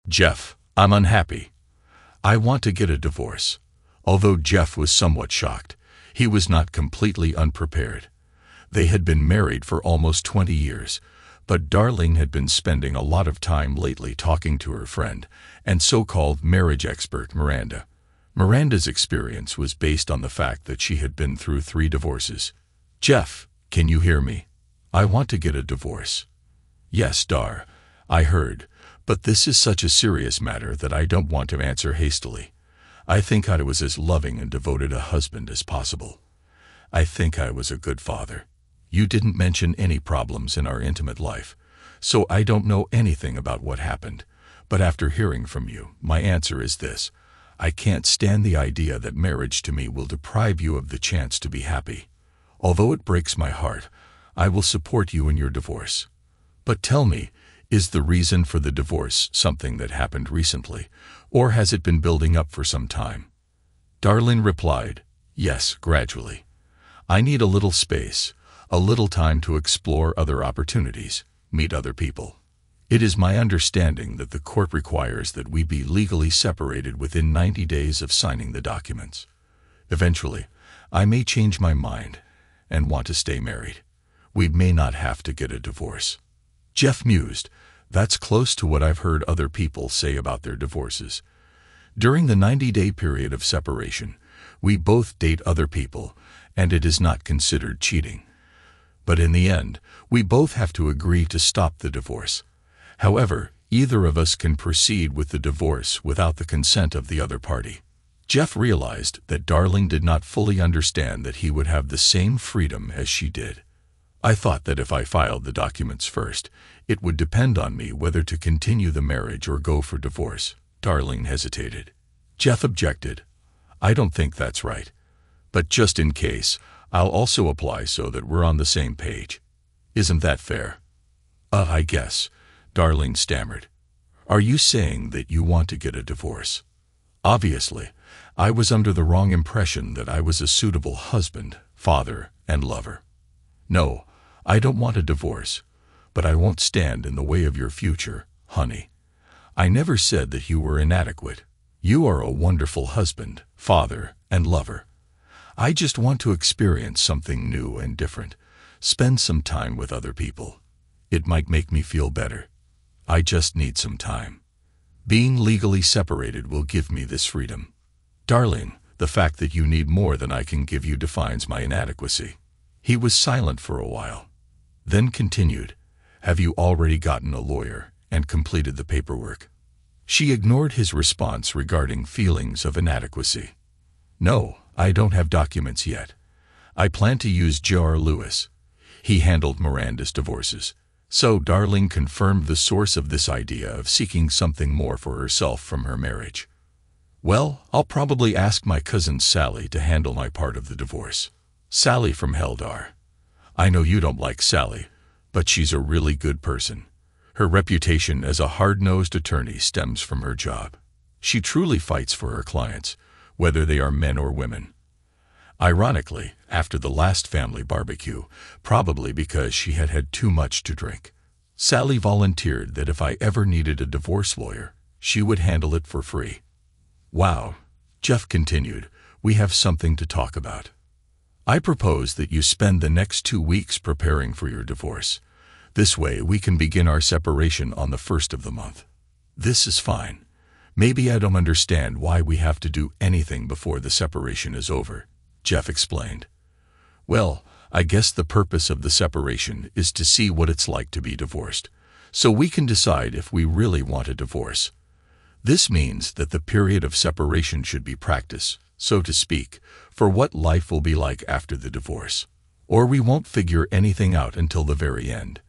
Jeff, I'm unhappy. I want to get a divorce. Although Jeff was somewhat shocked, he was not completely unprepared. They had been married for almost 20 years, but Darlene had been spending a lot of time lately talking to her friend and so-called marriage expert Miranda. Miranda's experience was based on the fact that she had been through 3 divorces. Jeff, can you hear me? I want to get a divorce. Yes, Dar, I heard, but this is such a serious matter that I don't want to answer hastily. I think I was as loving and devoted a husband as possible. I think I was a good father. You didn't mention any problems in our intimate life, so I don't know anything about what happened. But after hearing from you, my answer is this. I can't stand the idea that marriage to me will deprive you of the chance to be happy. Although it breaks my heart, I will support you in your divorce. But tell me, is the reason for the divorce something that happened recently, or has it been building up for some time? Darlene replied, yes, gradually. I need a little space, a little time to explore other opportunities, meet other people. It is my understanding that the court requires that we be legally separated within 90 days of signing the documents. Eventually, I may change my mind and want to stay married. We may not have to get a divorce. Jeff mused. That's close to what I've heard other people say about their divorces. During the 90-day period of separation, we both date other people, and it is not considered cheating. But in the end, we both have to agree to stop the divorce. However, either of us can proceed with the divorce without the consent of the other party. Jeff realized that Darlene did not fully understand that he would have the same freedom as she did. I thought that if I filed the documents first, it would depend on me whether to continue the marriage or go for divorce. Darlene hesitated. Jeff objected. I don't think that's right. But just in case, I'll also apply so that we're on the same page. Isn't that fair? I guess, Darlene stammered. Are you saying that you want to get a divorce? Obviously, I was under the wrong impression that I was a suitable husband, father, and lover. No, I don't want a divorce, but I won't stand in the way of your future, honey. I never said that you were inadequate. You are a wonderful husband, father, and lover. I just want to experience something new and different, spend some time with other people. It might make me feel better. I just need some time. Being legally separated will give me this freedom. Darling, the fact that you need more than I can give you defines my inadequacy. He was silent for a while, then continued, have you already gotten a lawyer and completed the paperwork? She ignored his response regarding feelings of inadequacy. No, I don't have documents yet. I plan to use J.R. Lewis. He handled Miranda's divorces. So Darlene confirmed the source of this idea of seeking something more for herself from her marriage. Well, I'll probably ask my cousin Sally to handle my part of the divorce. Sally from Heldar. I know you don't like Sally, but she's a really good person. Her reputation as a hard-nosed attorney stems from her job. She truly fights for her clients, whether they are men or women. Ironically, after the last family barbecue, probably because she had had too much to drink, Sally volunteered that if I ever needed a divorce lawyer, she would handle it for free. Wow, Jeff continued, we have something to talk about. I propose that you spend the next 2 weeks preparing for your divorce. This way we can begin our separation on the 1st of the month. This is fine. Maybe I don't understand why we have to do anything before the separation is over, Jeff explained. Well, I guess the purpose of the separation is to see what it's like to be divorced, so we can decide if we really want a divorce. This means that the period of separation should be practice, so to speak, for what life will be like after the divorce. Or we won't figure anything out until the very end.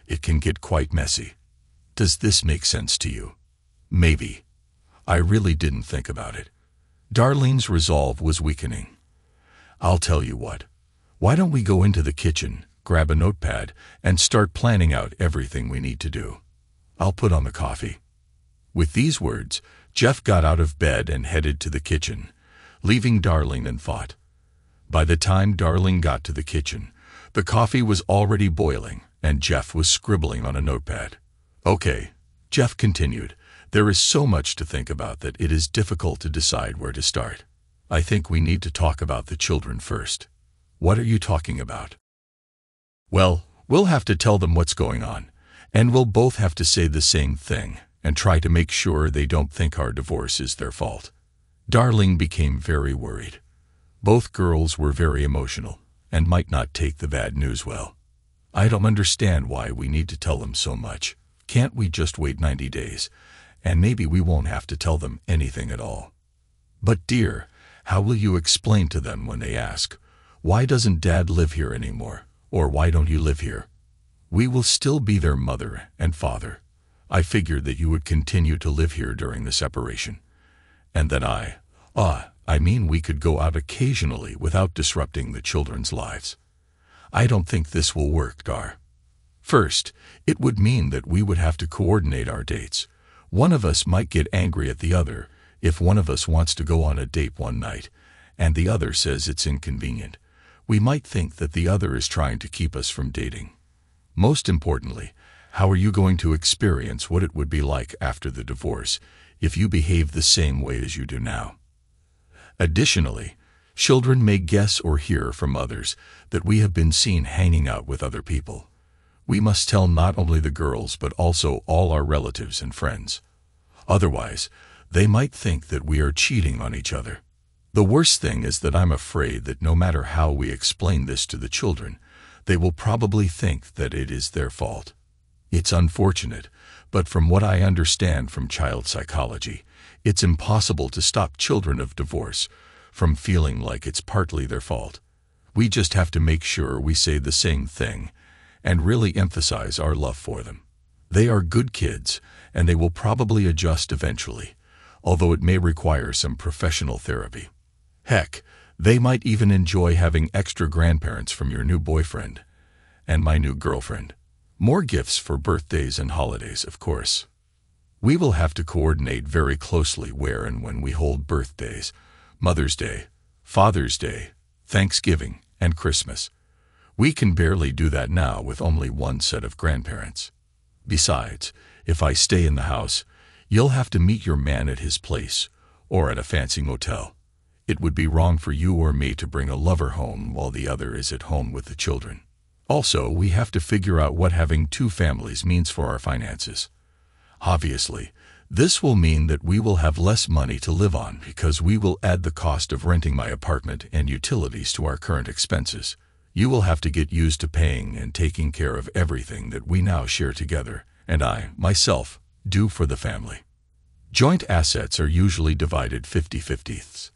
It can get quite messy. Does this make sense to you? Maybe. I really didn't think about it. Darlene's resolve was weakening. I'll tell you what. Why don't we go into the kitchen, grab a notepad, and start planning out everything we need to do? I'll put on the coffee. With these words, Jeff got out of bed and headed to the kitchen, leaving Darlene in thought. By the time Darlene got to the kitchen, the coffee was already boiling, and Jeff was scribbling on a notepad. Okay, Jeff continued, There is so much to think about that it is difficult to decide where to start. I think we need to talk about the children first. What are you talking about? Well, we'll have to tell them what's going on, and we'll both have to say the same thing and try to make sure they don't think our divorce is their fault. Darling became very worried. Both girls were very emotional and might not take the bad news well. I don't understand why we need to tell them so much. Can't we just wait 90 days, and maybe we won't have to tell them anything at all? But dear, how will you explain to them when they ask, why doesn't Dad live here anymore? Or why don't you live here? We will still be their mother and father. I figured that you would continue to live here during the separation. And that we could go out occasionally without disrupting the children's lives. I don't think this will work, Dar. First, it would mean that we would have to coordinate our dates. One of us might get angry at the other if one of us wants to go on a date one night, and the other says it's inconvenient. We might think that the other is trying to keep us from dating. Most importantly, how are you going to experience what it would be like after the divorce if you behave the same way as you do now? Additionally, children may guess or hear from others that we have been seen hanging out with other people. We must tell not only the girls but also all our relatives and friends. Otherwise, they might think that we are cheating on each other. The worst thing is that I'm afraid that no matter how we explain this to the children, they will probably think that it is their fault. It's unfortunate, but from what I understand from child psychology, it's impossible to stop children of divorce from feeling like it's partly their fault. We just have to make sure we say the same thing and really emphasize our love for them. They are good kids, and they will probably adjust eventually, although it may require some professional therapy. Heck, they might even enjoy having extra grandparents from your new boyfriend and my new girlfriend. More gifts for birthdays and holidays, of course. We will have to coordinate very closely where and when we hold birthdays, Mother's Day, Father's Day, Thanksgiving, and Christmas. We can barely do that now with only one set of grandparents. Besides, if I stay in the house, you'll have to meet your man at his place or at a fancy motel. It would be wrong for you or me to bring a lover home while the other is at home with the children. Also, we have to figure out what having two families means for our finances. Obviously, this will mean that we will have less money to live on because we will add the cost of renting my apartment and utilities to our current expenses. You will have to get used to paying and taking care of everything that we now share together, and I, myself, do for the family. Joint assets are usually divided 50-50.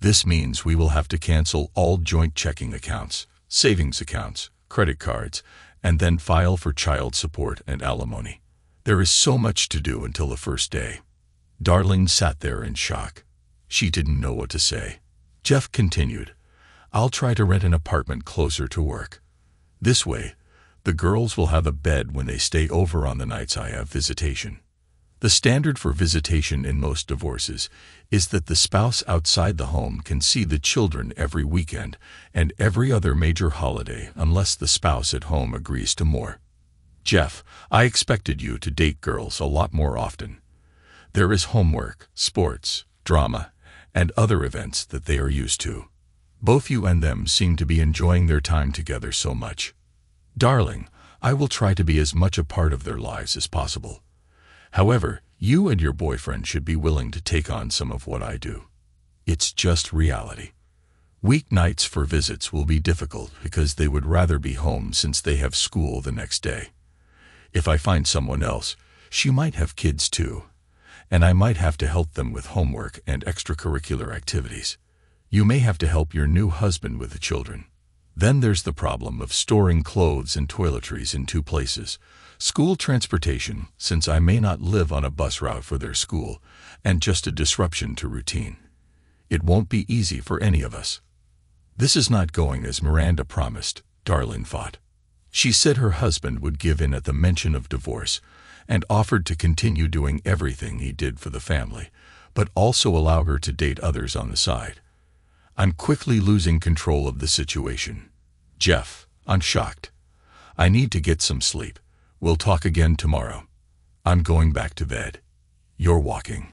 This means we will have to cancel all joint checking accounts, savings accounts, credit cards, and then file for child support and alimony. There is so much to do until the first day. Darling sat there in shock. She didn't know what to say. Jeff continued, I'll try to rent an apartment closer to work. This way, the girls will have a bed when they stay over on the nights I have visitation. The standard for visitation in most divorces is that the spouse outside the home can see the children every weekend and every other major holiday unless the spouse at home agrees to more. Jeff, I expected you to date girls a lot more often. There is homework, sports, drama, and other events that they are used to. Both you and them seem to be enjoying their time together so much. Darling, I will try to be as much a part of their lives as possible. However, you and your boyfriend should be willing to take on some of what I do. It's just reality. Weeknights for visits will be difficult because they would rather be home since they have school the next day. If I find someone else, she might have kids too, and I might have to help them with homework and extracurricular activities. You may have to help your new husband with the children. Then there's the problem of storing clothes and toiletries in two places, school transportation, since I may not live on a bus route for their school, and just a disruption to routine. It won't be easy for any of us. This is not going as Miranda promised, Darling thought. She said her husband would give in at the mention of divorce and offered to continue doing everything he did for the family, but also allow her to date others on the side. I'm quickly losing control of the situation. Jeff, I'm shocked. I need to get some sleep. We'll talk again tomorrow. I'm going back to bed. You're walking.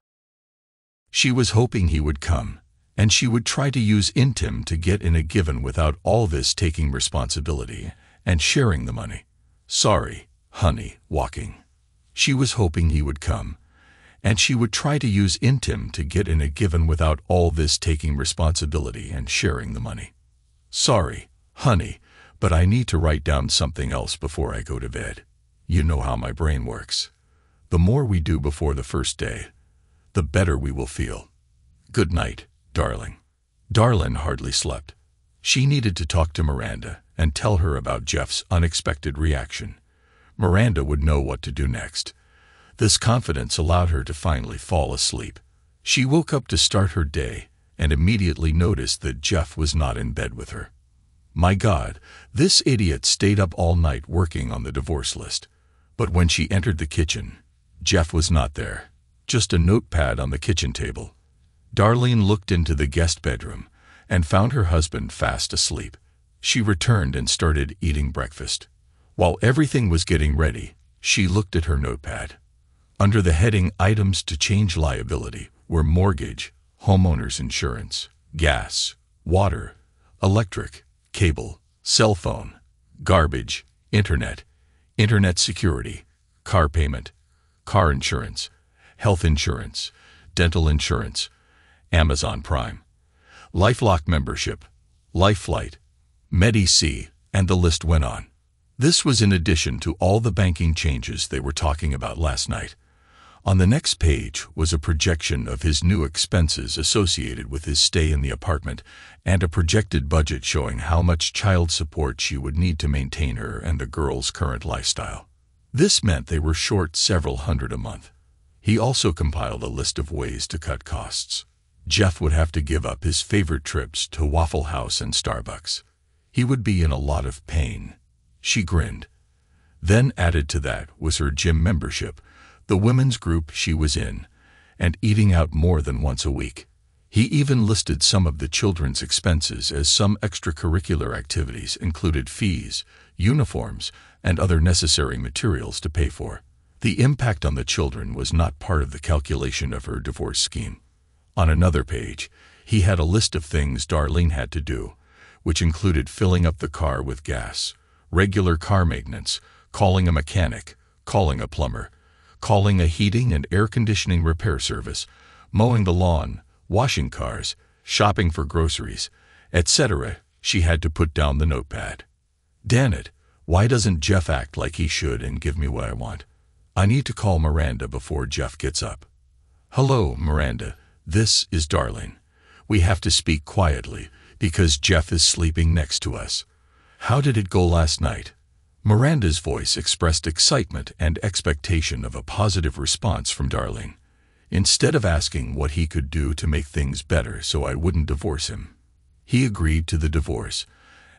She was hoping he would come, and she would try to use intim to get in a given without all this taking responsibility and sharing the money. Sorry, honey, walking. She was hoping he would come, and she would try to use intim to get in a given without all this taking responsibility and sharing the money. Sorry, honey, but I need to write down something else before I go to bed. You know how my brain works. The more we do before the first day, the better we will feel. Good night, darling. Darlin hardly slept. She needed to talk to Miranda and tell her about Jeff's unexpected reaction. Miranda would know what to do next. This confidence allowed her to finally fall asleep. She woke up to start her day and immediately noticed that Jeff was not in bed with her. My God, this idiot stayed up all night working on the divorce list. But when she entered the kitchen, Jeff was not there, just a notepad on the kitchen table. Darlene looked into the guest bedroom and found her husband fast asleep. She returned and started eating breakfast. While everything was getting ready, she looked at her notepad. Under the heading Items to Change Liability were mortgage, homeowner's insurance, gas, water, electric, cable, cell phone, garbage, internet security, car payment, car insurance, health insurance, dental insurance, Amazon Prime, LifeLock membership, LifeFlight, Medi-C, and the list went on. This was in addition to all the banking changes they were talking about last night. On the next page was a projection of his new expenses associated with his stay in the apartment and a projected budget showing how much child support she would need to maintain her and the girl's current lifestyle. This meant they were short several hundred a month. He also compiled a list of ways to cut costs. Jeff would have to give up his favorite trips to Waffle House and Starbucks. He would be in a lot of pain. She grinned. Then added to that was her gym membership, the women's group she was in, and eating out more than once a week. He even listed some of the children's expenses as some extracurricular activities included fees, uniforms, and other necessary materials to pay for. The impact on the children was not part of the calculation of her divorce scheme. On another page, he had a list of things Darlene had to do, which included filling up the car with gas, regular car maintenance, calling a mechanic, calling a plumber, calling a heating and air conditioning repair service, mowing the lawn, washing cars, shopping for groceries, etc. She had to put down the notepad. Damn it, why doesn't Jeff act like he should and give me what I want? I need to call Miranda before Jeff gets up. Hello, Miranda. This is Darlene. We have to speak quietly because Jeff is sleeping next to us. How did it go last night? Miranda's voice expressed excitement and expectation of a positive response from Darlene. Instead of asking what he could do to make things better so I wouldn't divorce him, he agreed to the divorce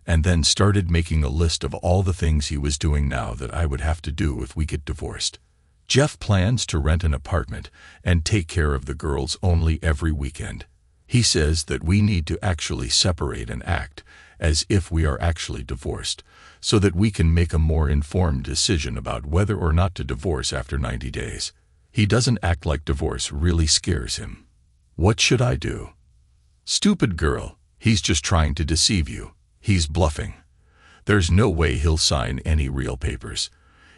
and then started making a list of all the things he was doing now that I would have to do if we get divorced. Jeff plans to rent an apartment and take care of the girls only every weekend. He says that we need to actually separate and act as if we are actually divorced, so that we can make a more informed decision about whether or not to divorce after 90 days. He doesn't act like divorce really scares him. What should I do? Stupid girl, he's just trying to deceive you. He's bluffing. There's no way he'll sign any real papers.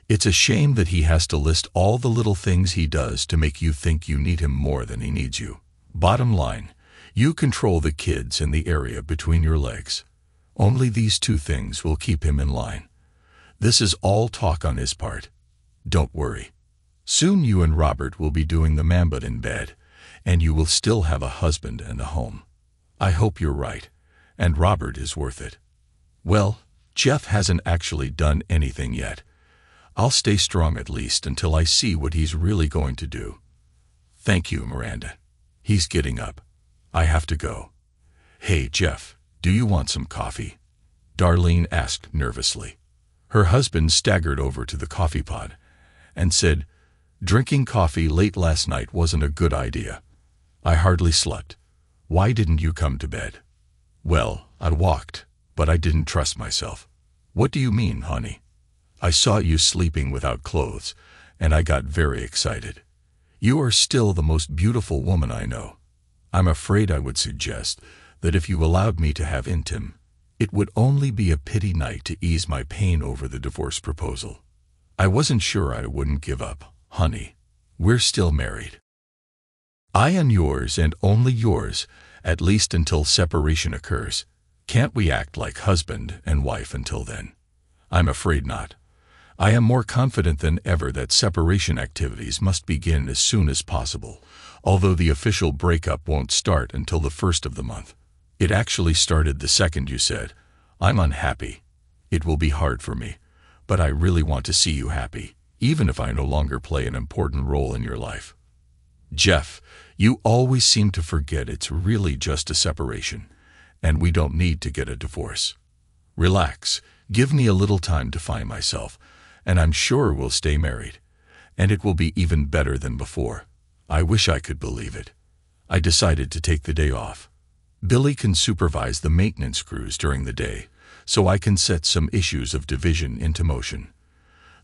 It's a shame that he has to list all the little things he does to make you think you need him more than he needs you. Bottom line, you control the kids and the area between your legs. Only these two things will keep him in line. This is all talk on his part. Don't worry. Soon you and Robert will be doing the mambut in bed, and you will still have a husband and a home. I hope you're right, and Robert is worth it. Well, Jeff hasn't actually done anything yet. I'll stay strong at least until I see what he's really going to do. Thank you, Miranda. He's getting up. I have to go. Hey, Jeff, do you want some coffee? Darlene asked nervously. Her husband staggered over to the coffee pot and said, Drinking coffee late last night wasn't a good idea. I hardly slept. Why didn't you come to bed? Well, I walked, but I didn't trust myself. What do you mean, honey? I saw you sleeping without clothes, and I got very excited. You are still the most beautiful woman I know. I'm afraid I would suggest that if you allowed me to have intim, it would only be a pity night to ease my pain over the divorce proposal. I wasn't sure I wouldn't give up, honey. We're still married. I am yours and only yours, at least until separation occurs. Can't we act like husband and wife until then? I'm afraid not. I am more confident than ever that separation activities must begin as soon as possible, although the official breakup won't start until the 1st of the month. It actually started the second you said, "I'm unhappy." It will be hard for me, but I really want to see you happy, even if I no longer play an important role in your life. Jeff, you always seem to forget it's really just a separation, and we don't need to get a divorce. Relax, give me a little time to find myself, and I'm sure we'll stay married, and it will be even better than before. I wish I could believe it. I decided to take the day off. Billy can supervise the maintenance crews during the day, so I can set some issues of division into motion.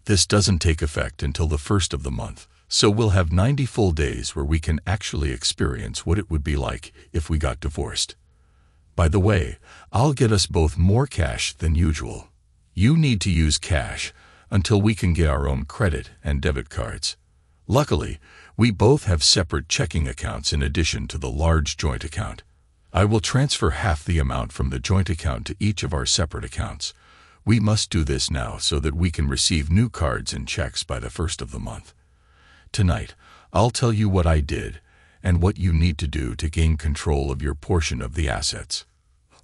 This doesn't take effect until the 1st of the month, so we'll have 90 full days where we can actually experience what it would be like if we got divorced. By the way, I'll get us both more cash than usual. You need to use cash until we can get our own credit and debit cards. Luckily, we both have separate checking accounts in addition to the large joint account. I will transfer half the amount from the joint account to each of our separate accounts. We must do this now so that we can receive new cards and checks by the 1st of the month. Tonight, I'll tell you what I did and what you need to do to gain control of your portion of the assets.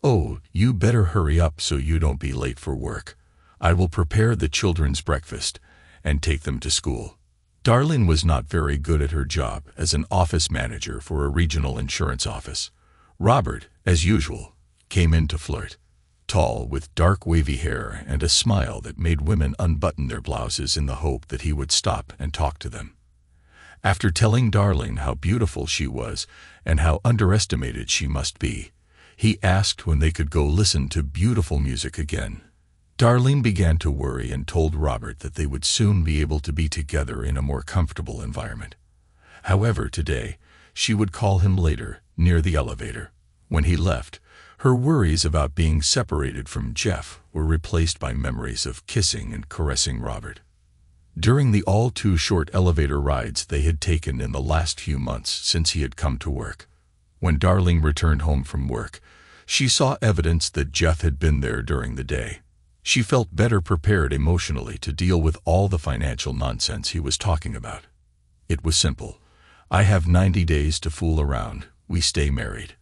Oh, you better hurry up so you don't be late for work. I will prepare the children's breakfast and take them to school. Darlene was not very good at her job as an office manager for a regional insurance office. Robert, as usual, came in to flirt. Tall, with dark wavy hair and a smile that made women unbutton their blouses in the hope that he would stop and talk to them. After telling Darlene how beautiful she was and how underestimated she must be, he asked when they could go listen to beautiful music again. Darlene began to worry and told Robert that they would soon be able to be together in a more comfortable environment. However, today, she would call him later, near the elevator. When he left, her worries about being separated from Jeff were replaced by memories of kissing and caressing Robert. During the all-too-short elevator rides they had taken in the last few months since he had come to work, when Darlene returned home from work, she saw evidence that Jeff had been there during the day. She felt better prepared emotionally to deal with all the financial nonsense he was talking about. It was simple. I have 90 days to fool around. We stay married.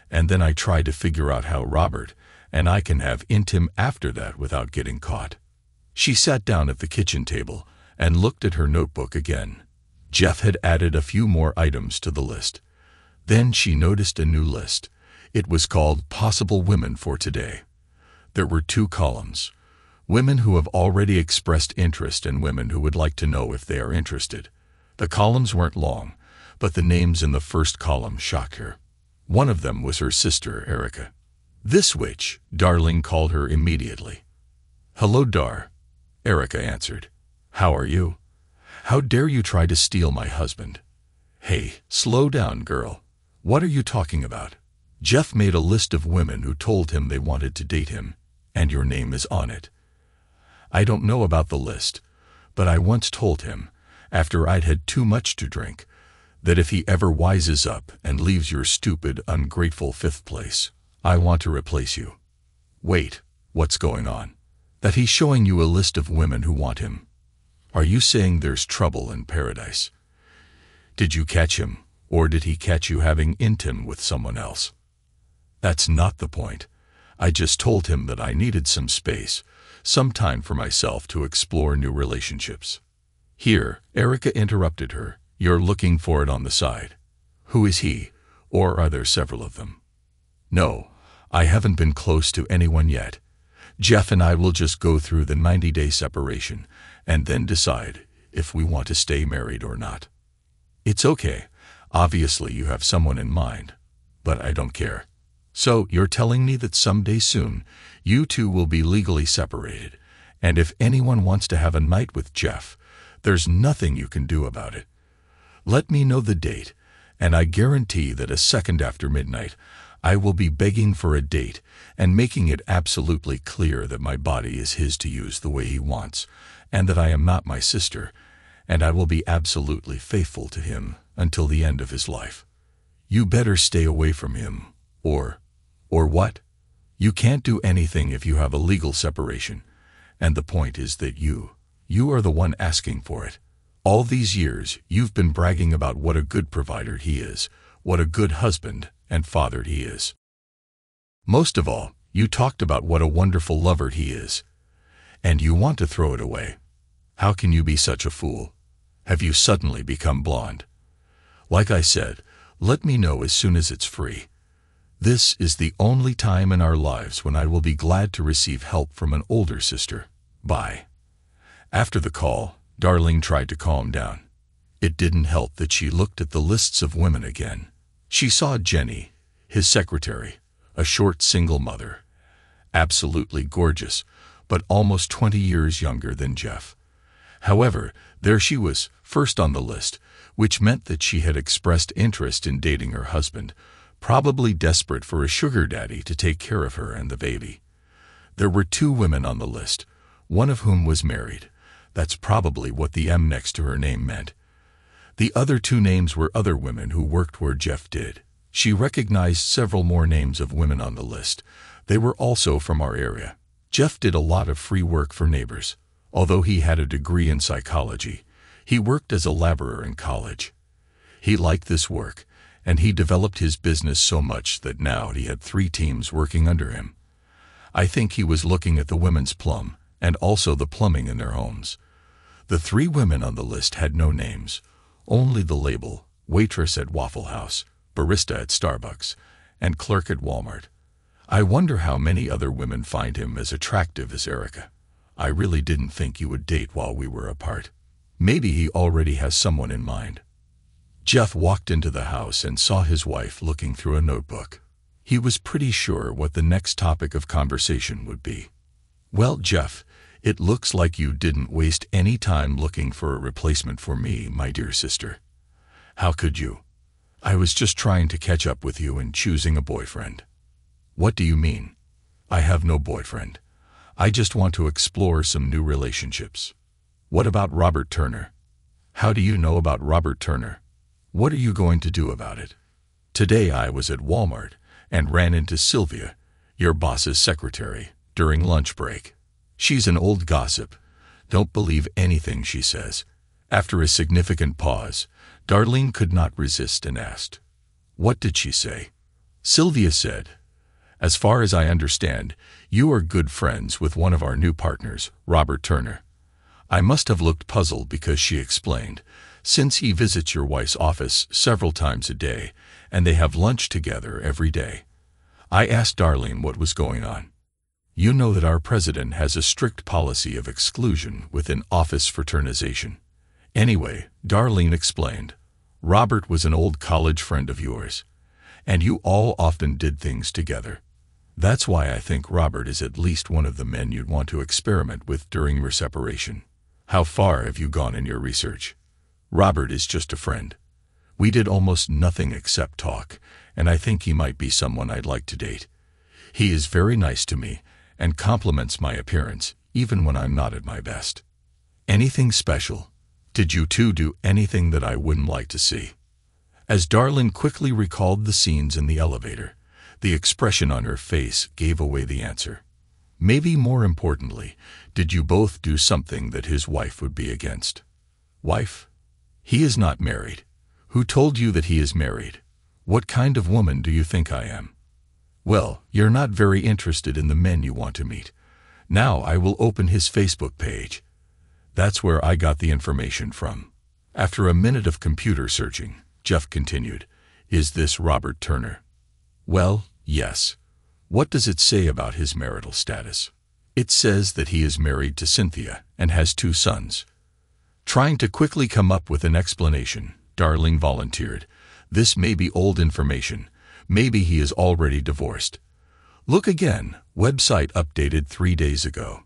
And then I try to figure out how Robert and I can have intim after that without getting caught. She sat down at the kitchen table and looked at her notebook again. Jeff had added a few more items to the list. Then she noticed a new list. It was called Possible Women for Today. There were 2 columns: women who have already expressed interest and women who would like to know if they are interested. The columns weren't long, but the names in the first column shocked her. One of them was her sister, Erica. This witch, Darlene called her immediately. "Hello, Dar," Erica answered. "How are you? How dare you try to steal my husband?" "Hey, slow down, girl. What are you talking about? Jeff made a list of women who told him they wanted to date him, and your name is on it." "I don't know about the list, but I once told him, after I'd had too much to drink, that if he ever wises up and leaves your stupid, ungrateful 5th place, I want to replace you." "Wait, what's going on?" "That he's showing you a list of women who want him." "Are you saying there's trouble in paradise? Did you catch him, or did he catch you having intim with someone else?" "That's not the point. I just told him that I needed some space, some time for myself to explore new relationships." Here, Erica interrupted her. "You're looking for it on the side. Who is he, or are there several of them?" "No, I haven't been close to anyone yet. Jeff and I will just go through the 90-day separation and then decide if we want to stay married or not." "It's okay. Obviously you have someone in mind, but I don't care. So you're telling me that someday soon you two will be legally separated, and if anyone wants to have a night with Jeff, there's nothing you can do about it." Let me know the date, and I guarantee that a second after midnight, I will be begging for a date and making it absolutely clear that my body is his to use the way he wants, and that I am not my sister, and I will be absolutely faithful to him until the end of his life. You better stay away from him, or what? You can't do anything if you have a legal separation, and the point is that you are the one asking for it. All these years, you've been bragging about what a good provider he is, what a good husband and father he is. Most of all, you talked about what a wonderful lover he is. And you want to throw it away. How can you be such a fool? Have you suddenly become blonde? Like I said, let me know as soon as it's free. This is the only time in our lives when I will be glad to receive help from an older sister. Bye. After the call, Darlene tried to calm down. It didn't help that she looked at the lists of women again. She saw Jenny, his secretary, a short single mother, absolutely gorgeous, but almost 20 years younger than Jeff. However, there she was, first on the list, which meant that she had expressed interest in dating her husband, probably desperate for a sugar daddy to take care of her and the baby. There were 2 women on the list, one of whom was married. That's probably what the M next to her name meant. The other 2 names were other women who worked where Jeff did. She recognized several more names of women on the list. They were also from our area. Jeff did a lot of free work for neighbors. Although he had a degree in psychology, he worked as a laborer in college. He liked this work, and he developed his business so much that now he had 3 teams working under him. I think he was looking at the women's plum, and also the plumbing in their homes. The 3 women on the list had no names, only the label, waitress at Waffle House, barista at Starbucks, and clerk at Walmart. I wonder how many other women find him as attractive as Erica. I really didn't think you would date while we were apart. Maybe he already has someone in mind. Jeff walked into the house and saw his wife looking through a notebook. He was pretty sure what the next topic of conversation would be. Well, Jeff, it looks like you didn't waste any time looking for a replacement for me, my dear sister. How could you? I was just trying to catch up with you in choosing a boyfriend. What do you mean? I have no boyfriend. I just want to explore some new relationships. What about Robert Turner? How do you know about Robert Turner? What are you going to do about it? Today I was at Walmart and ran into Sylvia, your boss's secretary, during lunch break. She's an old gossip. Don't believe anything she says. After a significant pause, Darlene could not resist and asked, "What did she say?" Sylvia said, "As far as I understand, you are good friends with one of our new partners, Robert Turner." I must have looked puzzled because she explained, "Since he visits your wife's office several times a day, and they have lunch together every day." I asked Darlene what was going on. You know that our president has a strict policy of exclusion within office fraternization. Anyway, Darlene explained, Robert was an old college friend of yours, and you all often did things together. That's why I think Robert is at least one of the men you'd want to experiment with during your separation. How far have you gone in your research? Robert is just a friend. We did almost nothing except talk, and I think he might be someone I'd like to date. He is very nice to me and compliments my appearance, even when I'm not at my best. Anything special? Did you two do anything that I wouldn't like to see? As Darlene quickly recalled the scenes in the elevator, the expression on her face gave away the answer. Maybe more importantly, did you both do something that his wife would be against? Wife? He is not married. Who told you that he is married? What kind of woman do you think I am? Well, you're not very interested in the men you want to meet. Now I will open his Facebook page. That's where I got the information from. After a minute of computer searching, Jeff continued, "Is this Robert Turner?" Well, yes. What does it say about his marital status? It says that he is married to Cynthia and has 2 sons. Trying to quickly come up with an explanation, Darlene volunteered, "This may be old information. Maybe he is already divorced." Look again, website updated 3 days ago.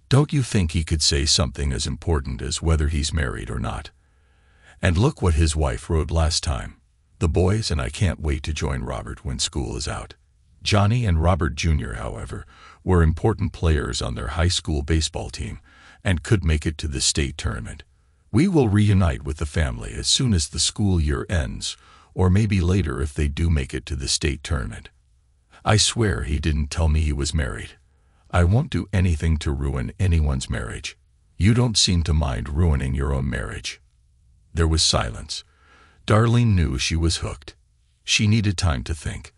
Don't you think he could say something as important as whether he's married or not? And look what his wife wrote last time. The boys and I can't wait to join Robert when school is out. Johnny and Robert Jr., however, were important players on their high school baseball team and could make it to the state tournament. We will reunite with the family as soon as the school year ends, or maybe later if they do make it to the state tournament. I swear he didn't tell me he was married. I won't do anything to ruin anyone's marriage. You don't seem to mind ruining your own marriage. There was silence. Darlene knew she was hooked. She needed time to think.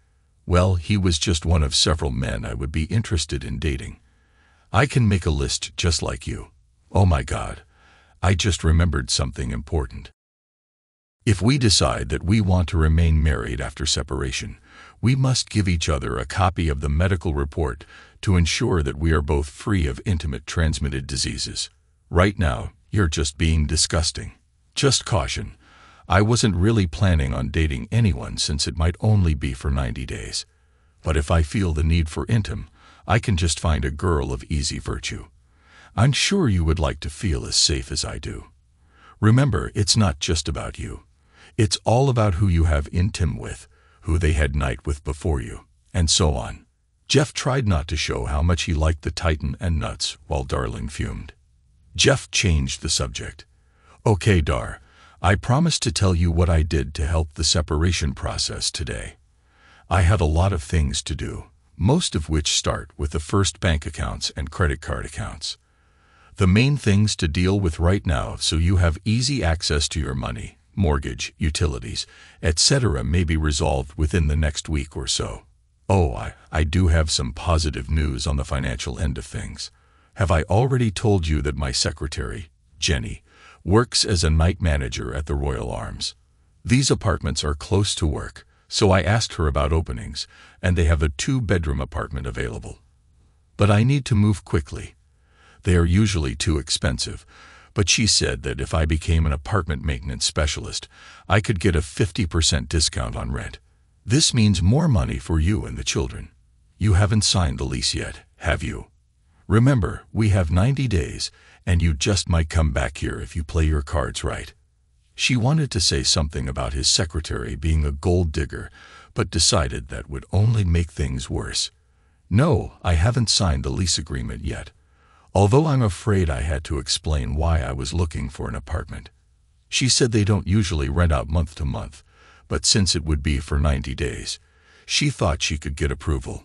Well, he was just one of several men I would be interested in dating. I can make a list just like you. Oh my God, I just remembered something important. If we decide that we want to remain married after separation, we must give each other a copy of the medical report to ensure that we are both free of intimate transmitted diseases. Right now, you're just being disgusting. Just caution. I wasn't really planning on dating anyone since it might only be for 90 days. But if I feel the need for intim, I can just find a girl of easy virtue. I'm sure you would like to feel as safe as I do. Remember, it's not just about you. It's all about who you have intim with, who they had night with before you, and so on. Jeff tried not to show how much he liked the Titan and nuts while Darlene fumed. Jeff changed the subject. Okay, Dar, I promised to tell you what I did to help the separation process today. I had a lot of things to do, most of which start with the first bank accounts and credit card accounts. The main things to deal with right now so you have easy access to your money, mortgage, utilities, etc. may be resolved within the next week or so. Oh, I do have some positive news on the financial end of things. Have I already told you that my secretary, Jenny, works as a night manager at the Royal Arms? These apartments are close to work, so I asked her about openings, and they have a 2-bedroom apartment available. But I need to move quickly. They are usually too expensive, but she said that if I became an apartment maintenance specialist, I could get a 50% discount on rent. This means more money for you and the children. You haven't signed the lease yet, have you? Remember, we have 90 days, and you just might come back here if you play your cards right. She wanted to say something about his secretary being a gold digger, but decided that would only make things worse. No, I haven't signed the lease agreement yet, although I'm afraid I had to explain why I was looking for an apartment. She said they don't usually rent out month to month, but since it would be for 90 days, she thought she could get approval.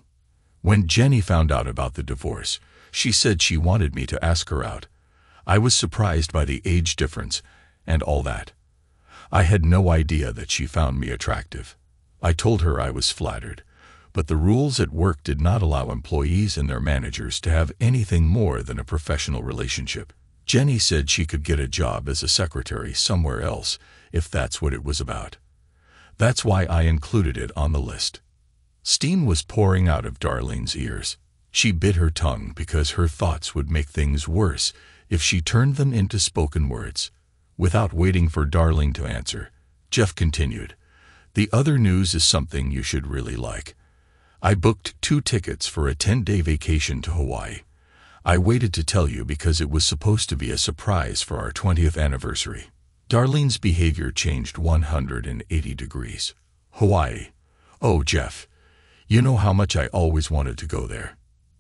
When Jenny found out about the divorce, she said she wanted me to ask her out. I was surprised by the age difference and all that. I had no idea that she found me attractive. I told her I was flattered, but the rules at work did not allow employees and their managers to have anything more than a professional relationship. Jenny said she could get a job as a secretary somewhere else if that's what it was about. That's why I included it on the list. Steam was pouring out of Darlene's ears. She bit her tongue because her thoughts would make things worse if she turned them into spoken words. Without waiting for Darlene to answer, Jeff continued, "The other news is something you should really like. I booked 2 tickets for a 10-day vacation to Hawaii. I waited to tell you because it was supposed to be a surprise for our 20th anniversary." Darlene's behavior changed 180 degrees. Hawaii. Oh, Jeff, you know how much I always wanted to go there.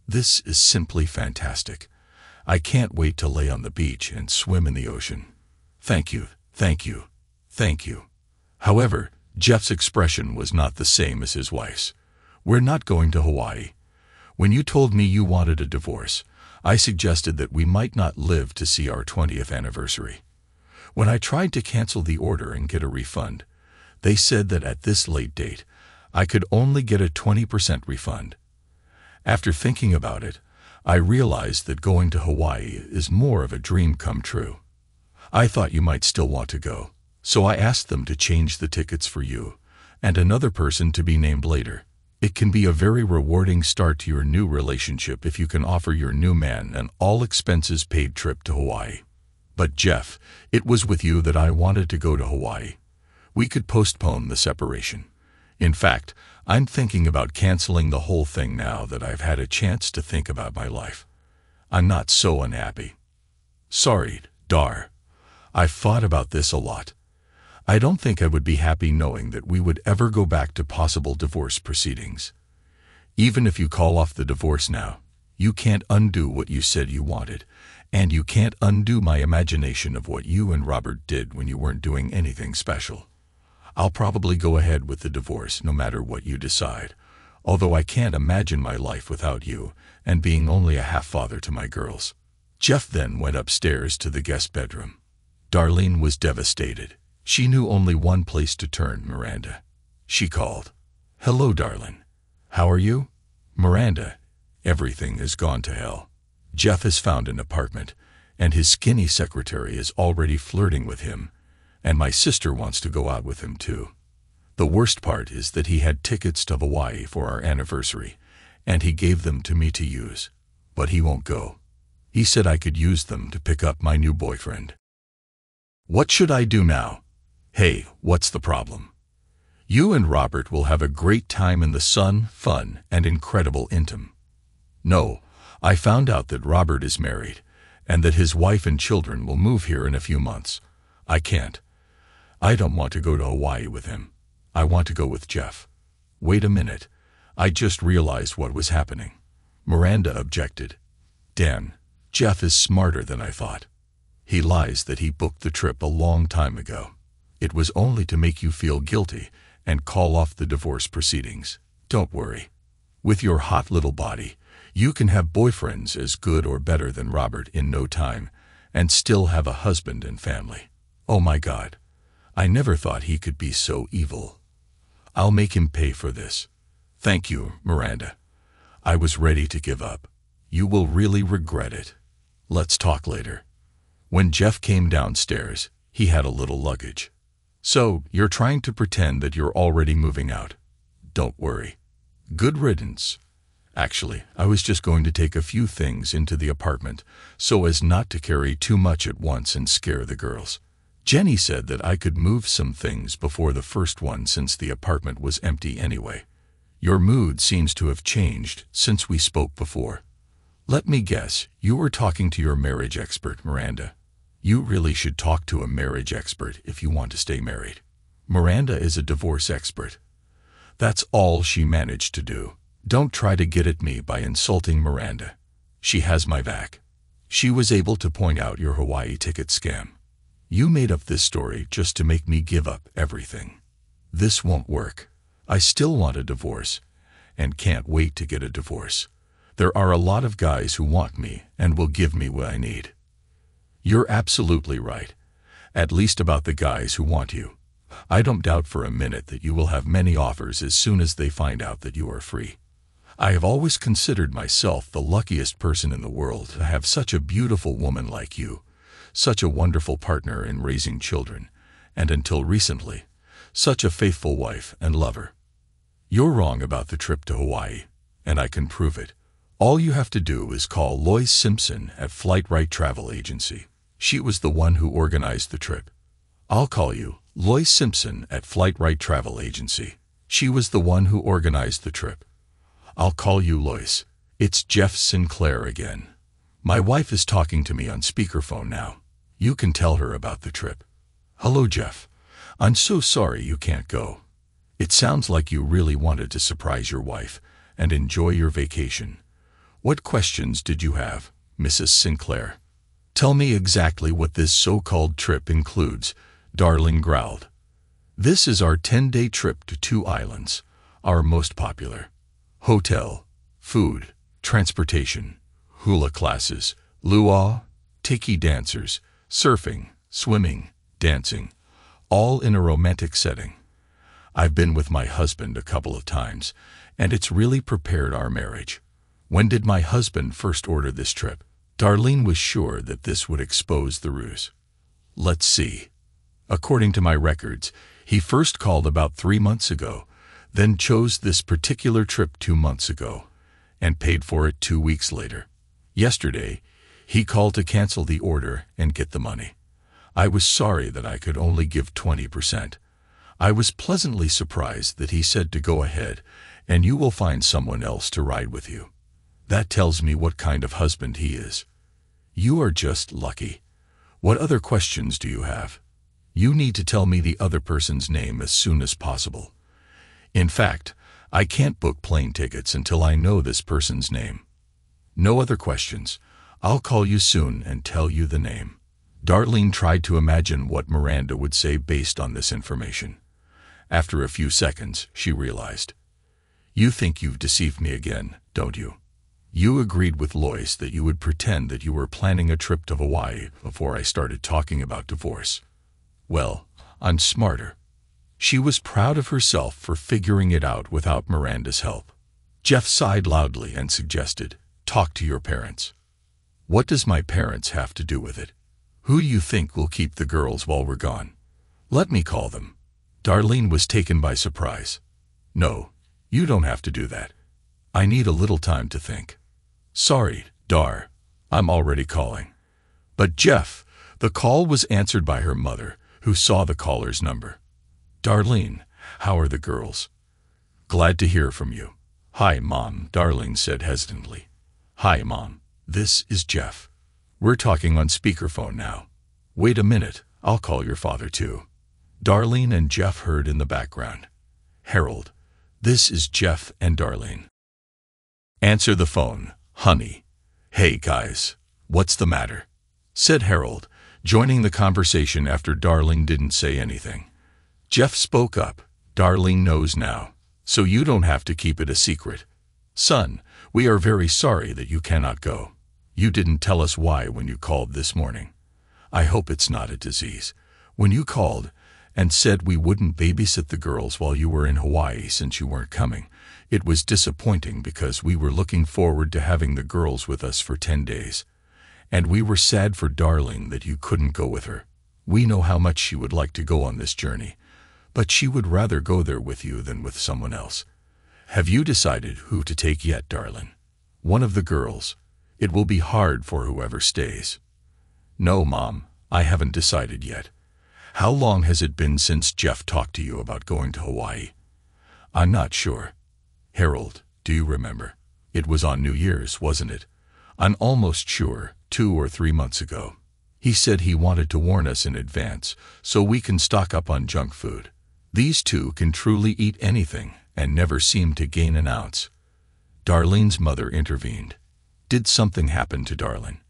This is simply fantastic. I can't wait to lay on the beach and swim in the ocean. Thank you, thank you, thank you. However, Jeff's expression was not the same as his wife's. We're not going to Hawaii. When you told me you wanted a divorce, I suggested that we might not live to see our 20th anniversary. When I tried to cancel the order and get a refund, they said that at this late date, I could only get a 20% refund. After thinking about it, I realized that going to Hawaii is more of a dream come true. I thought you might still want to go, so I asked them to change the tickets for you and another person to be named later. It can be a very rewarding start to your new relationship if you can offer your new man an all-expenses-paid trip to Hawaii. But Jeff, it was with you that I wanted to go to Hawaii. We could postpone the separation. In fact, I'm thinking about canceling the whole thing now that I've had a chance to think about my life. I'm not so unhappy. Sorry, Dar. I've thought about this a lot. I don't think I would be happy knowing that we would ever go back to possible divorce proceedings. Even if you call off the divorce now, you can't undo what you said you wanted, and you can't undo my imagination of what you and Robert did when you weren't doing anything special. I'll probably go ahead with the divorce no matter what you decide, although I can't imagine my life without you and being only a half-father to my girls. Jeff then went upstairs to the guest bedroom. Darlene was devastated. She knew only one place to turn, Miranda. She called. "Hello, darling. How are you?" "Miranda, everything has gone to hell. Jeff has found an apartment, and his skinny secretary is already flirting with him, and my sister wants to go out with him too. The worst part is that he had tickets to Hawaii for our anniversary, and he gave them to me to use, but he won't go. He said I could use them to pick up my new boyfriend. What should I do now? Hey, what's the problem? You and Robert will have a great time in the sun, fun, and incredible intim. No, I found out that Robert is married, and that his wife and children will move here in a few months. I can't. I don't want to go to Hawaii with him. I want to go with Jeff." "Wait a minute. I just realized what was happening." Miranda objected. "Dan, Jeff is smarter than I thought. He lies that he booked the trip a long time ago. It was only to make you feel guilty and call off the divorce proceedings. Don't worry. With your hot little body, you can have boyfriends as good or better than Robert in no time and still have a husband and family. Oh my God. I never thought he could be so evil. I'll make him pay for this. Thank you, Miranda. I was ready to give up. You will really regret it. Let's talk later." When Jeff came downstairs, he had a little luggage. "So, you're trying to pretend that you're already moving out. Don't worry. Good riddance. Actually, I was just going to take a few things into the apartment so as not to carry too much at once and scare the girls. Jenny said that I could move some things before the first one since the apartment was empty anyway. Your mood seems to have changed since we spoke before. Let me guess, you were talking to your marriage expert, Miranda. You really should talk to a marriage expert if you want to stay married. Miranda is a divorce expert. That's all she managed to do. Don't try to get at me by insulting Miranda. She has my back. She was able to point out your Hawaii ticket scam. You made up this story just to make me give up everything. This won't work. I still want a divorce, and can't wait to get a divorce. There are a lot of guys who want me and will give me what I need. You're absolutely right, at least about the guys who want you. I don't doubt for a minute that you will have many offers as soon as they find out that you are free. I have always considered myself the luckiest person in the world to have such a beautiful woman like you, such a wonderful partner in raising children, and until recently, such a faithful wife and lover. You're wrong about the trip to Hawaii, and I can prove it. All you have to do is call Lois Simpson at Flightright Travel Agency. She was the one who organized the trip. I'll call you, Lois Simpson at Flightright Travel Agency. She was the one who organized the trip. I'll call you, Lois. It's Jeff Sinclair again. My wife is talking to me on speakerphone now. You can tell her about the trip. Hello, Jeff. I'm so sorry you can't go. It sounds like you really wanted to surprise your wife and enjoy your vacation. What questions did you have, Mrs. Sinclair? Tell me exactly what this so-called trip includes, Darling growled. This is our 10-day trip to 2 islands, our most popular. Hotel, food, transportation, hula classes, luau, tiki dancers, surfing, swimming, dancing, all in a romantic setting. I've been with my husband a couple of times, and it's really prepared our marriage. When did my husband first order this trip? Darlene was sure that this would expose the ruse. Let's see. According to my records, he first called about 3 months ago, then chose this particular trip 2 months ago, and paid for it 2 weeks later. Yesterday, he called to cancel the order and get the money. I was sorry that I could only give 20%. I was pleasantly surprised that he said to go ahead, and you will find someone else to ride with you. That tells me what kind of husband he is. You are just lucky. What other questions do you have? You need to tell me the other person's name as soon as possible. In fact, I can't book plane tickets until I know this person's name. No other questions. I'll call you soon and tell you the name." Darlene tried to imagine what Miranda would say based on this information. After a few seconds, she realized. "You think you've deceived me again, don't you? You agreed with Lois that you would pretend that you were planning a trip to Hawaii before I started talking about divorce. Well, I'm smarter." She was proud of herself for figuring it out without Miranda's help. Jeff sighed loudly and suggested, "Talk to your parents." "What does my parents have to do with it? Who do you think will keep the girls while we're gone? Let me call them." Darlene was taken by surprise. "No, you don't have to do that. I need a little time to think." "Sorry, Dar, I'm already calling." But Jeff, the call was answered by her mother, who saw the caller's number. "Darlene, how are the girls?" "Glad to hear from you." "Hi, Mom," Darlene said hesitantly. "Hi, Mom. This is Jeff. We're talking on speakerphone now." "Wait a minute, I'll call your father too." Darlene and Jeff heard in the background. "Harold, this is Jeff and Darlene." "Answer the phone, honey." "Hey guys, what's the matter?" said Harold, joining the conversation after Darlene didn't say anything. Jeff spoke up. "Darlene knows now, so you don't have to keep it a secret. Son, we are very sorry that you cannot go. You didn't tell us why when you called this morning. I hope it's not a disease. When you called and said we wouldn't babysit the girls while you were in Hawaii since you weren't coming, it was disappointing because we were looking forward to having the girls with us for 10 days. And we were sad for Darlene that you couldn't go with her. We know how much she would like to go on this journey, but she would rather go there with you than with someone else. Have you decided who to take yet, Darlene? One of the girls. It will be hard for whoever stays." "No, Mom, I haven't decided yet. How long has it been since Jeff talked to you about going to Hawaii?" "I'm not sure." "Harold, do you remember? It was on New Year's, wasn't it? I'm almost sure, 2 or 3 months ago. He said he wanted to warn us in advance so we can stock up on junk food. These two can truly eat anything and never seem to gain an ounce." Darlene's mother intervened. "Did something happen to Darlene?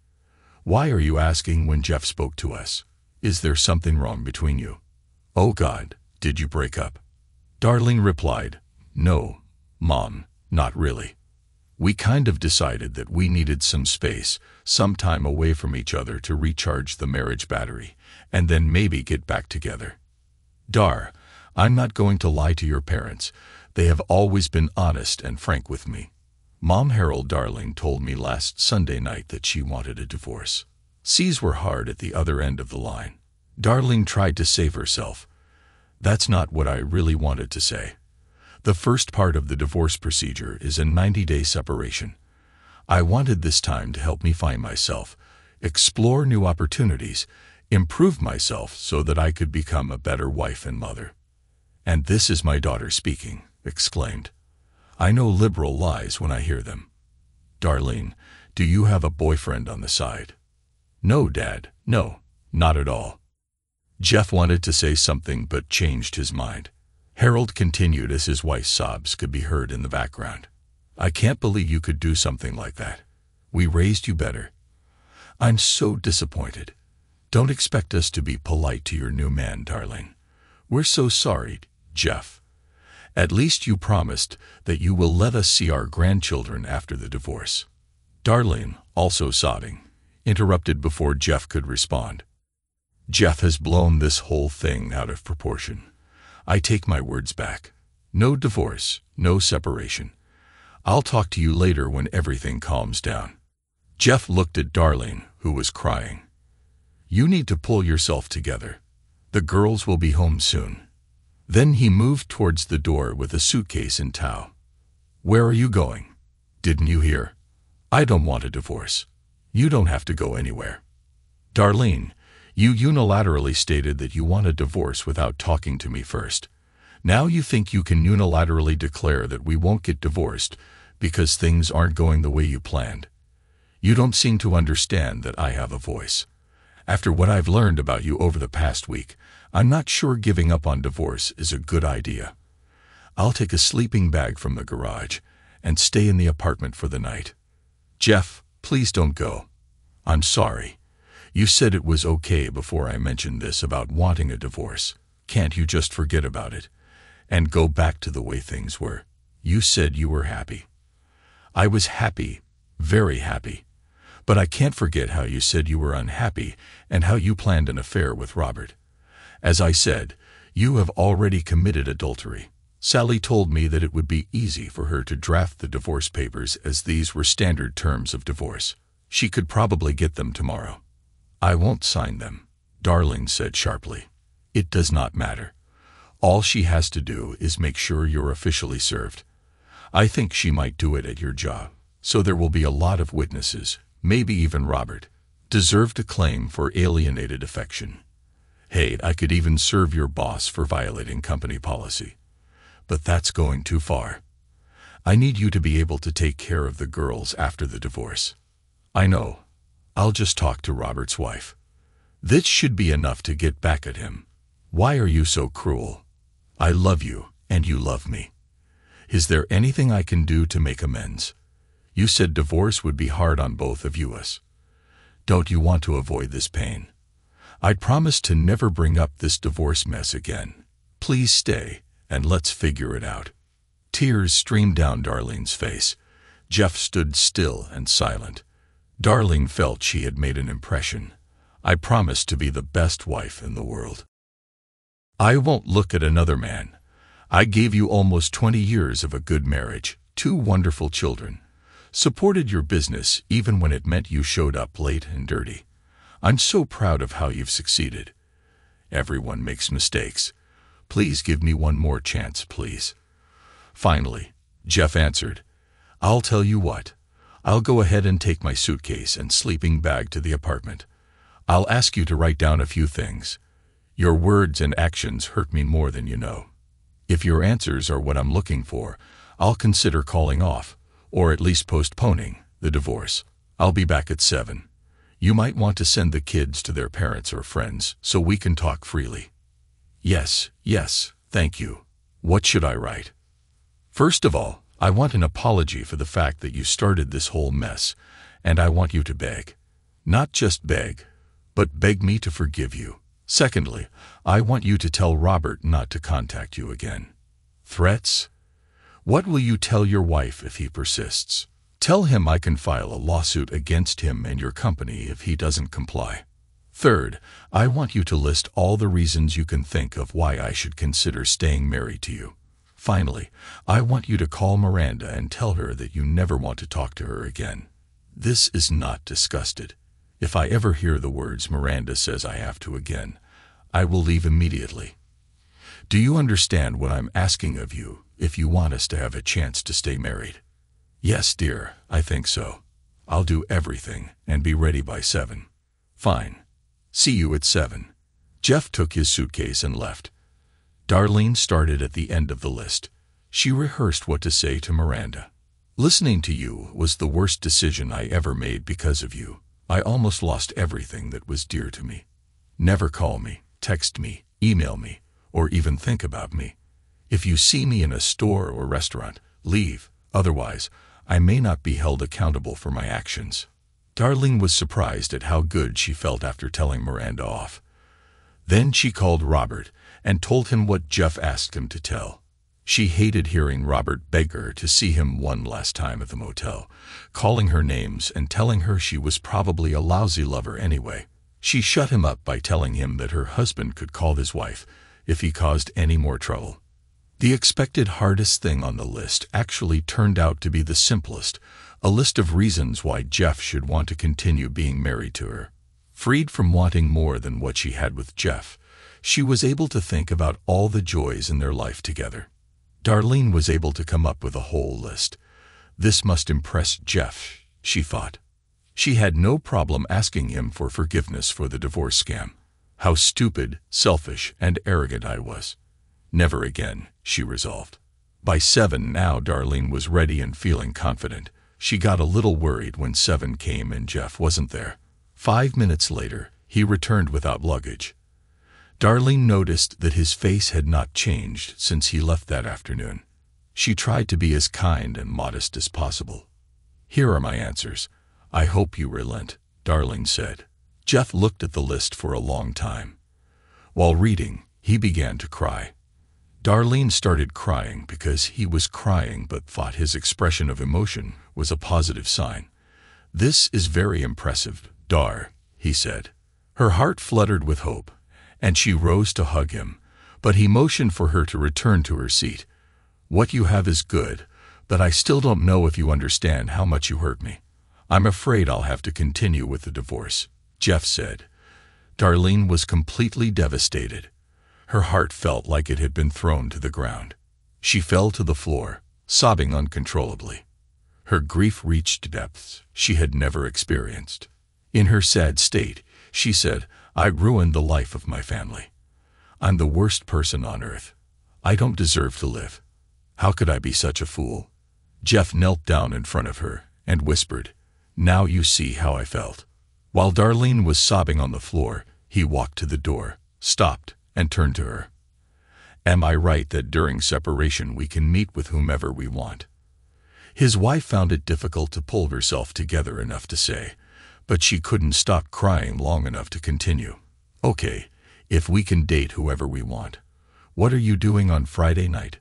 Why are you asking when Jeff spoke to us? Is there something wrong between you? Oh God, did you break up?" Darlene replied, "No, Mom, not really. We kind of decided that we needed some space, some time away from each other to recharge the marriage battery, and then maybe get back together." "Dar, I'm not going to lie to your parents. They have always been honest and frank with me. Mom, Harold, Darlene told me last Sunday night that she wanted a divorce." C's were hard at the other end of the line. Darlene tried to save herself. "That's not what I really wanted to say. The first part of the divorce procedure is a 90-day separation. I wanted this time to help me find myself, explore new opportunities, improve myself so that I could become a better wife and mother." "And this is my daughter speaking," exclaimed. "I know liberal lies when I hear them." "Darlene, do you have a boyfriend on the side?" "No, Dad, no, not at all." Jeff wanted to say something but changed his mind. Harold continued as his wife's sobs could be heard in the background. "I can't believe you could do something like that. We raised you better. I'm so disappointed. Don't expect us to be polite to your new man, Darlene. We're so sorry, Jeff. At least you promised that you will let us see our grandchildren after the divorce." Darlene, also sobbing, interrupted before Jeff could respond. "Jeff has blown this whole thing out of proportion. I take my words back. No divorce, no separation. I'll talk to you later when everything calms down." Jeff looked at Darlene, who was crying. "You need to pull yourself together. The girls will be home soon." Then he moved towards the door with a suitcase and towel. "Where are you going? Didn't you hear? I don't want a divorce. You don't have to go anywhere." "Darlene, you unilaterally stated that you want a divorce without talking to me first. Now you think you can unilaterally declare that we won't get divorced because things aren't going the way you planned. You don't seem to understand that I have a voice. After what I've learned about you over the past week, I'm not sure giving up on divorce is a good idea. I'll take a sleeping bag from the garage and stay in the apartment for the night. Jeff, please don't go. I'm sorry. You said it was okay before I mentioned this about wanting a divorce. Can't you just forget about it and go back to the way things were? You said you were happy. I was happy, very happy. But I can't forget how you said you were unhappy and how you planned an affair with Robert. As I said, you have already committed adultery. Sally told me that it would be easy for her to draft the divorce papers as these were standard terms of divorce. She could probably get them tomorrow. I won't sign them, Darlene said sharply. It does not matter. All she has to do is make sure you're officially served. I think she might do it at your job, so there will be a lot of witnesses, maybe even Robert, deserved a claim for alienated affection. Hey, I could even serve your boss for violating company policy. But that's going too far. I need you to be able to take care of the girls after the divorce. I know. I'll just talk to Robert's wife. This should be enough to get back at him. Why are you so cruel? I love you, and you love me. Is there anything I can do to make amends? You said divorce would be hard on both of us. Don't you want to avoid this pain? I promise to never bring up this divorce mess again. Please stay, and let's figure it out. Tears streamed down Darlene's face. Jeff stood still and silent. Darlene felt she had made an impression. I promised to be the best wife in the world. I won't look at another man. I gave you almost 20 years of a good marriage, 2 wonderful children. Supported your business even when it meant you showed up late and dirty. I'm so proud of how you've succeeded. Everyone makes mistakes. Please give me one more chance, please. Finally, Jeff answered, I'll tell you what. I'll go ahead and take my suitcase and sleeping bag to the apartment. I'll ask you to write down a few things. Your words and actions hurt me more than you know. If your answers are what I'm looking for, I'll consider calling off, or at least postponing, the divorce. I'll be back at 7. You might want to send the kids to their parents or friends so we can talk freely. Yes, thank you. What should I write? First of all, I want an apology for the fact that you started this whole mess, and I want you to beg. Not just beg, but beg me to forgive you. Secondly, I want you to tell Robert not to contact you again. Threats? What will you tell your wife if he persists? Tell him I can file a lawsuit against him and your company if he doesn't comply. Third, I want you to list all the reasons you can think of why I should consider staying married to you. Finally, I want you to call Miranda and tell her that you never want to talk to her again. This is not disgusted. If I ever hear the words Miranda says I have to again, I will leave immediately. Do you understand what I'm asking of you if you want us to have a chance to stay married? Yes, dear, I think so. I'll do everything and be ready by 7. Fine. See you at 7. Jeff took his suitcase and left. Darlene started at the end of the list. She rehearsed what to say to Miranda. Listening to you was the worst decision I ever made because of you. I almost lost everything that was dear to me. Never call me, text me, email me, or even think about me. If you see me in a store or restaurant, leave. Otherwise, I may not be held accountable for my actions. Darlene was surprised at how good she felt after telling Miranda off. Then she called Robert and told him what Jeff asked him to tell. She hated hearing Robert beg her to see him one last time at the motel, calling her names and telling her she was probably a lousy lover anyway. She shut him up by telling him that her husband could call his wife if he caused any more trouble. The expected hardest thing on the list actually turned out to be the simplest, a list of reasons why Jeff should want to continue being married to her. Freed from wanting more than what she had with Jeff, she was able to think about all the joys in their life together. Darlene was able to come up with a whole list. This must impress Jeff, she thought. She had no problem asking him for forgiveness for the divorce scam. How stupid, selfish, and arrogant I was. Never again, she resolved. By 7 now, Darlene was ready and feeling confident. She got a little worried when 7 came and Jeff wasn't there. 5 minutes later, He returned without luggage. Darlene noticed that his face had not changed since he left that afternoon. She tried to be as kind and modest as possible. "Here are my answers. I hope you relent," Darlene said. Jeff looked at the list for a long time. While reading, he began to cry. Darlene started crying because he was crying but thought his expression of emotion was a positive sign. "This is very impressive, Dar," he said. Her heart fluttered with hope, and she rose to hug him, but he motioned for her to return to her seat. "What you have is good, but I still don't know if you understand how much you hurt me. I'm afraid I'll have to continue with the divorce," Jeff said. Darlene was completely devastated. Her heart felt like it had been thrown to the ground. She fell to the floor, sobbing uncontrollably. Her grief reached depths she had never experienced. In her sad state, she said, "I ruined the life of my family. I'm the worst person on earth. I don't deserve to live. How could I be such a fool?" Jeff knelt down in front of her and whispered, "Now you see how I felt." While Darlene was sobbing on the floor, he walked to the door, stopped, and turned to her. "Am I right that during separation we can meet with whomever we want?" His wife found it difficult to pull herself together enough to say, but she couldn't stop crying long enough to continue. "Okay, if we can date whoever we want. What are you doing on Friday night?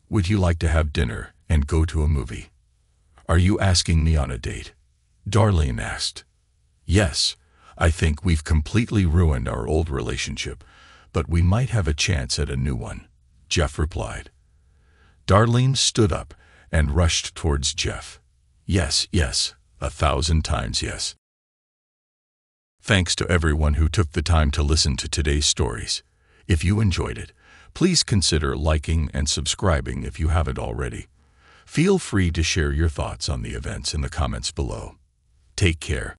Would you like to have dinner and go to a movie?" "Are you asking me on a date?" Darlene asked. "Yes, I think we've completely ruined our old relationship, but we might have a chance at a new one," Jeff replied. Darlene stood up and rushed towards Jeff. "Yes, yes, 1,000 times yes." Thanks to everyone who took the time to listen to today's stories. If you enjoyed it, please consider liking and subscribing if you haven't already. Feel free to share your thoughts on the events in the comments below. Take care.